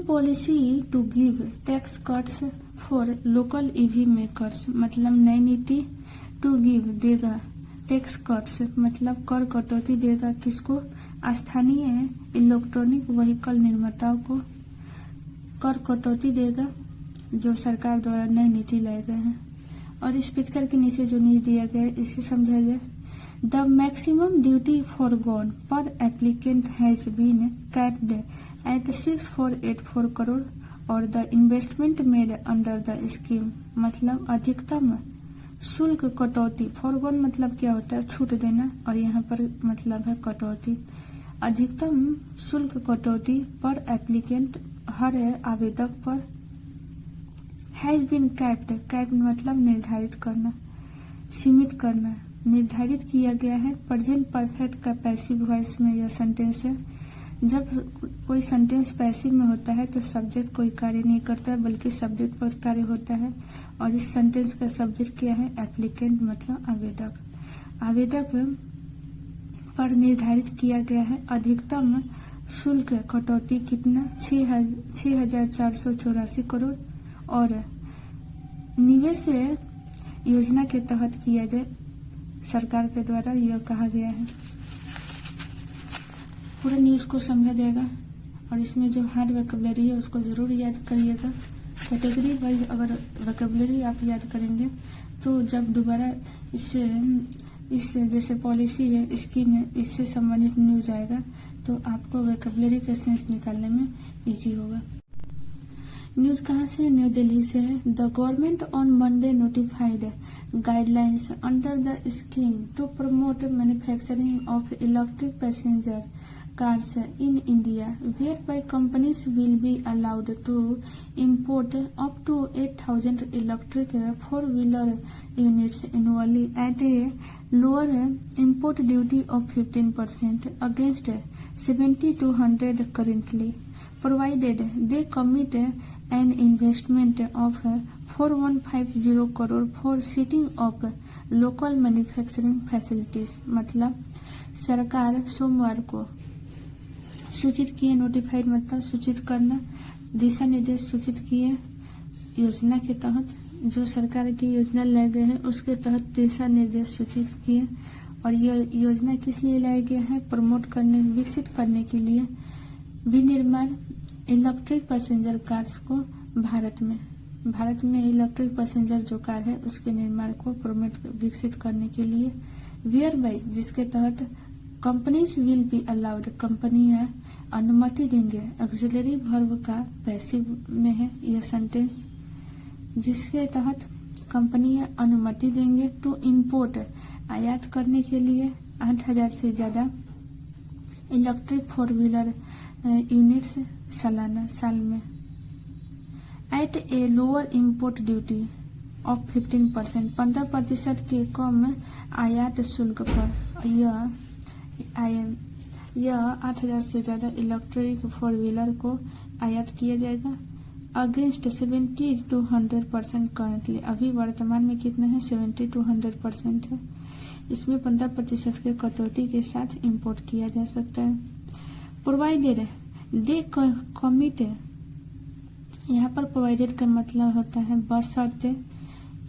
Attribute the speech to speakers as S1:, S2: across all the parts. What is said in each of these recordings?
S1: Policy to give tax cuts for local EV makers, मतलब नई नीति टू गिव देगा टैक्स कट्स, मतलब कर कटौती देगा किसको, स्थानीय इलेक्ट्रॉनिक व्हीकल निर्माताओं को कर कटौती देगा जो सरकार द्वारा नई नीति लाए गए हैं। और इस पिक्चर के नीचे जो नीति दिया गया है इसे समझा जाए। The maximum duty forgone per applicant has been capped at 6484 crore और the investment made under the scheme, मतलब अधिकतम शुल्क कटौती, फॉरगॉन मतलब क्या होता है, छूट देना, और यहाँ पर मतलब है कटौती। अधिकतम शुल्क कटौती पर एप्लीकेंट, हर आवेदक पर, हैज बीन कैप्ड, कैप्ड मतलब निर्धारित करना, सीमित करना, निर्धारित किया गया है। प्रेजेंट परफेक्ट का पैसिव वॉइस में यह सेंटेंस है। जब कोई सेंटेंस पैसिव में होता है तो सब्जेक्ट कोई कार्य नहीं करता है बल्कि सब्जेक्ट पर कार्य होता है, और इस सेंटेंस का सब्जेक्ट क्या है, एप्लीकेंट मतलब आवेदक। आवेदक पर निर्धारित किया गया है अधिकतम शुल्क कटौती कितना, 6484 करोड़, और निवेश योजना के तहत किया जाए सरकार के द्वारा, यह कहा गया है। पूरा न्यूज को समझा जाएगा और इसमें जो हार्ड वोकैबुलरी है उसको जरूर याद करिएगा। कैटेगरी वाइज अगर वोकैबुलरी आप याद करेंगे तो जब दोबारा इससे जैसे पॉलिसी है, स्कीम है, इससे संबंधित न्यूज आएगा तो आपको वोकैबुलरी का सेंस निकालने में इजी होगा। न्यूज कहाँ से, न्यू दिल्ली से है। The government on Monday notified guidelines under the scheme to promote manufacturing of electric passenger cars in India, whereby companies will be allowed to import up to 8,000 electric four-wheeler units annually at a lower import duty of 15% against 7,200 currently, provided they commit an investment of 4,150 crore for setting up local manufacturing facilities। मतलब सरकार सोमवार को सूचित किए, notified मतलब सूचित करना, दिशा निर्देश सूचित किए योजना के तहत, जो सरकार की योजना लाए गए हैं उसके तहत दिशा निर्देश सूचित किए। और यह योजना किस लिए लाया गया है, प्रमोट करने, विकसित करने के लिए विनिर्माण इलेक्ट्रिक पैसेंजर कार्स को भारत में इलेक्ट्रिक पैसेंजर जो कार है उसके निर्माण को प्रमोट, विकसित करने के लिए। वेयर बाय, जिसके तहत कंपनीज विल बी अलाउड, कंपनियां अनुमति देंगे, ऑक्सिलरी वर्ब का पैसिव में है यह सेंटेंस, जिसके तहत कंपनियां अनुमति देंगे टू इंपोर्ट, आयात करने के लिए 8,000 से ज्यादा इलेक्ट्रिक फोर व्हीलर यूनिट्स सालाना, साल में, at a lower import duty of 15%, 15% के कम आयात शुल्क पर यह 8,000 से ज्यादा इलेक्ट्रिक फोर व्हीलर को आयात किया जाएगा। अगेंस्ट 70 to 100% करंटली, अभी वर्तमान में कितना है, 70 to 100% है। इसमें 15% के कटौती के साथ इंपोर्ट किया जा सकता है। प्रोवाइडेड दे कमिट, यहाँ पर प्रोवाइडेड का मतलब होता है बशर्ते,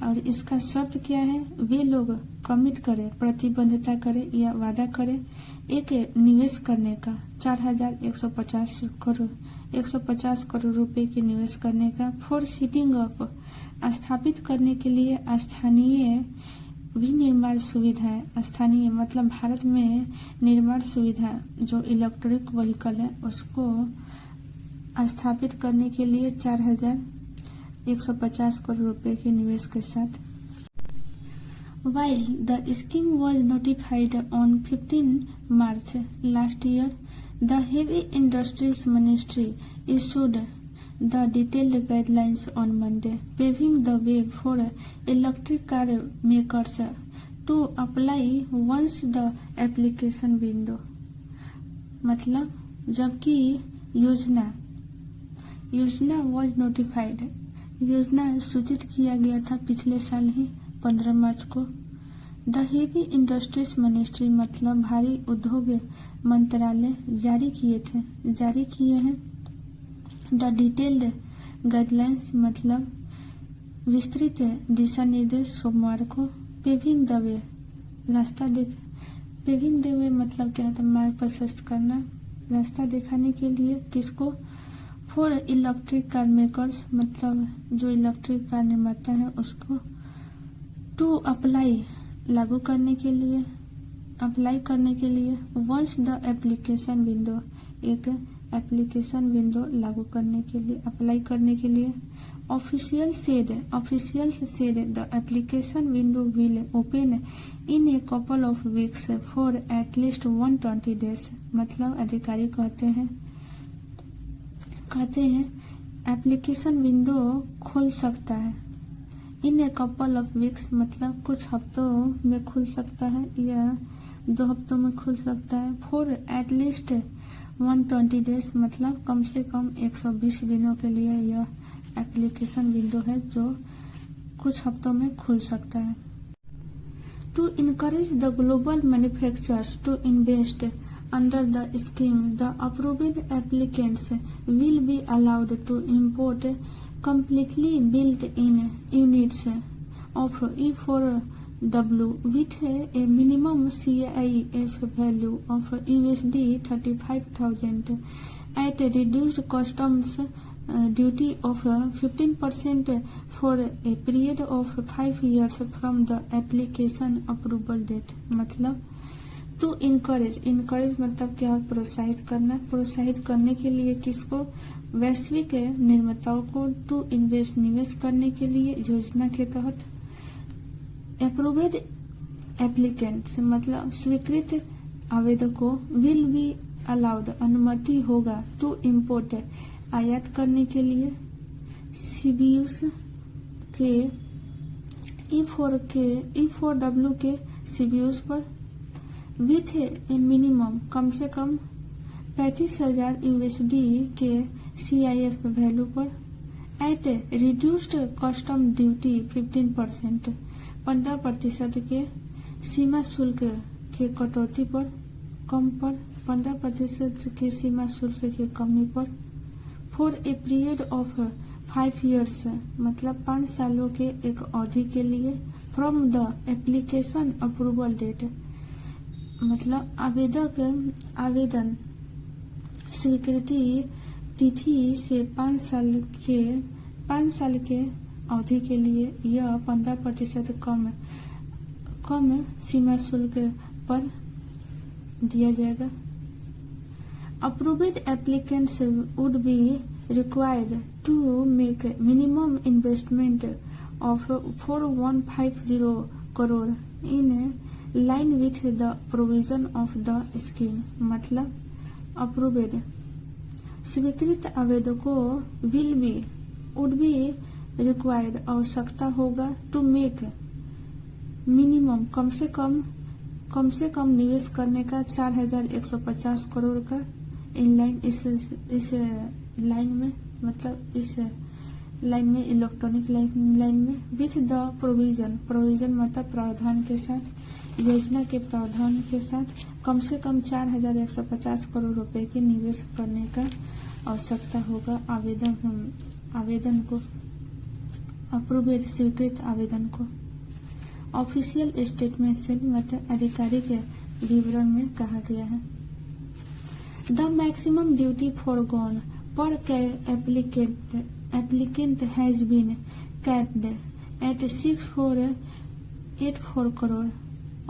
S1: और इसका शर्त क्या है, वे लोग कमिट करे, प्रतिबद्धता करे या वादा करे एक निवेश करने का 150 करोड़ रुपए के निवेश करने का, फॉर सीटिंग अप, स्थापित करने के लिए स्थानीय विनिर्माण सुविधाएं, स्थानीय मतलब भारत में निर्माण सुविधा जो इलेक्ट्रिक व्हीकल है उसको स्थापित करने के लिए 4,150 करोड़ रुपए के निवेश के साथ। While the scheme was notified on 15 March last year, the Heavy Industries Ministry issued the detailed guidelines on Monday, paving the way for electric car makers to apply once the application window। मतलब जबकि योजना was notified, योजना सूचित किया गया था पिछले साल ही 15 मार्च को। द हेवी इंडस्ट्रीज मिनिस्ट्री मतलब भारी उद्योग मंत्रालय जारी किए हैं द डिटेल्ड गाइडलाइंस मतलब विस्तृत दिशा निर्देश सोमवार को। पेविंग द वे रास्ता देख पेविंग द वे मतलब क्या है, मार्ग प्रशस्त करना, रास्ता दिखाने के लिए किसको, फॉर इलेक्ट्रिक कार मेकर्स मतलब जो इलेक्ट्रिक कार निर्माता है उसको, टू अप्लाई लागू करने के लिए, अप्लाई करने के लिए, वंस द एप्लीकेशन विंडो एक एप्लीकेशन विंडो लागू करने के लिए, अप्लाई करने के लिए। Official said the application window will open in a couple of weeks for at least 120 days मतलब अधिकारी कहते हैं एप्लीकेशन विंडो खोल सकता है। इन ए कपल ऑफ वीक्स मतलब कुछ हफ्तों में खुल सकता है या 2 हफ्तों में खुल सकता है। फॉर एटलीस्ट 120 डेज मतलब कम से कम 120 दिनों के लिए यह एप्लीकेशन विंडो है जो कुछ हफ्तों में खुल सकता है। To encourage the global manufacturers to invest under the scheme, the approved applicants will be allowed to import completely built-in units of E4W with a minimum CIF value of USD 35,000 at reduced customs duty of 15% for a period of 5 years from the application approval date। मतलब to encourage मतलब क्या, प्रोत्साहित करना, प्रोत्साहित करने के लिए किसको, वैश्विक निर्माताओं को, टू इन्वेस्ट निवेश करने के लिए योजना के तहत। अप्रूव्ड एप्लीकेंट्स मतलब स्वीकृत आवेदकों, विल बी अलाउड अनुमति होगा, टू इम्पोर्ट आयात करने के लिए, सीबीयूस के E4W के सीबीयूस पर, विथ ए मिनिमम कम से कम 35,000 USD के CIF वैल्यू पर, एट रिड्यूस्ड कस्टम ड्यूटी 15% के सीमा शुल्क के कटौती पर, कम पर 15% के सीमा शुल्क के कमी पर। For a period of 5 years मतलब 5 सालों के एक अवधि के लिए, from the application approval date मतलब आवेदन स्वीकृति तिथि से 5 साल के अवधि के लिए यह 15% कम सीमा शुल्क पर दिया जाएगा। Approved applicants would be required to make minimum investment of 4150 crore in line with the provision of the scheme मतलब अप्रूव्ड स्वीकृत आवेदकों वुड बी रिक्वायर्ड आवश्यकता होगा, टू मेक मिनिमम कम से कम निवेश करने का 4,150 करोड़ का इन लाइन इस लाइन में मतलब इस लाइन में इलेक्ट्रॉनिक लाइन में, विथ द प्रोविजन मतलब प्रावधान के साथ, योजना के प्रावधान के साथ कम से कम 4,150 करोड़ रुपए के निवेश करने का आवश्यकता होगा आवेदन को, अप्रूव्ड स्वीकृत आवेदन को। ऑफिशियल स्टेटमेंट से मतलब अधिकारी के विवरण में कहा गया है, द मैक्सिमम ड्यूटी फॉरगॉन पर applicant has been capped at 6,484 crore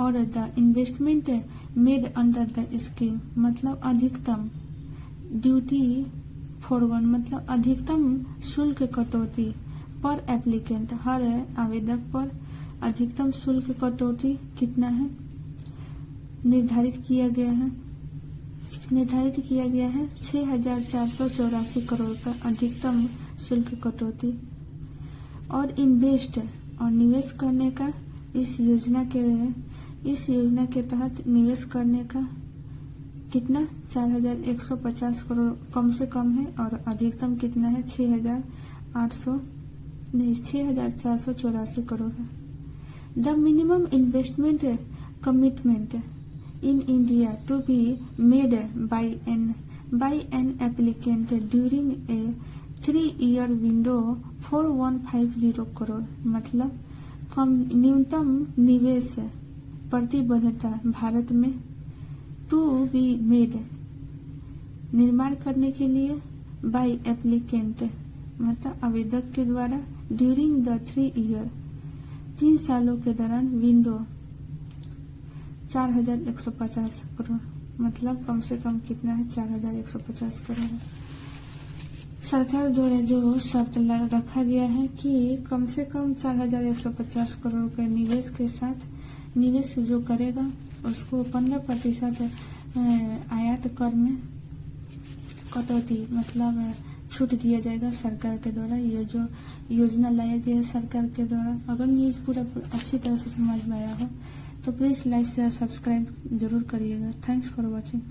S1: और the investment made under the scheme मतलब अधिकतम ड्यूटी फॉरगॉन मतलब अधिकतम शुल्क कटौती पर एप्लीकेंट हर आवेदक पर अधिकतम शुल्क कटौती कितना है निर्धारित किया गया है 6,484 करोड़ का अधिकतम शुल्क कटौती। और इन्वेस्ट और निवेश करने का इस योजना के तहत निवेश करने का कितना 4,150 करोड़ कम से कम है और अधिकतम कितना है 6,484 करोड़ है। The minimum investment commitment in India to be made by an by an applicant during a 3-year window 4150 crore. मतलब कम न्यूनतम निवेश प्रतिबद्धता भारत में टू बी मेड निर्माण करने के लिए बाय एप्लीकेंट मतलब आवेदक के द्वारा ड्यूरिंग द 3 year 3 सालों के दौरान विंडो 4150 करोड़। मतलब कम से कम कितना है 4150 करोड़। सरकार द्वारा जो शर्त रखा गया है कि कम से कम 4150 करोड़ के निवेश के साथ निवेश जो करेगा उसको 15% आयात कर में कटौती मतलब छूट दिया जाएगा सरकार के द्वारा। ये जो योजना लाया गया है सरकार के द्वारा। अगर न्यूज पूरा अच्छी तरह से समझ में आया हो तो प्लीज लाइक शेयर सब्सक्राइब जरूर करिएगा। Thanks for watching.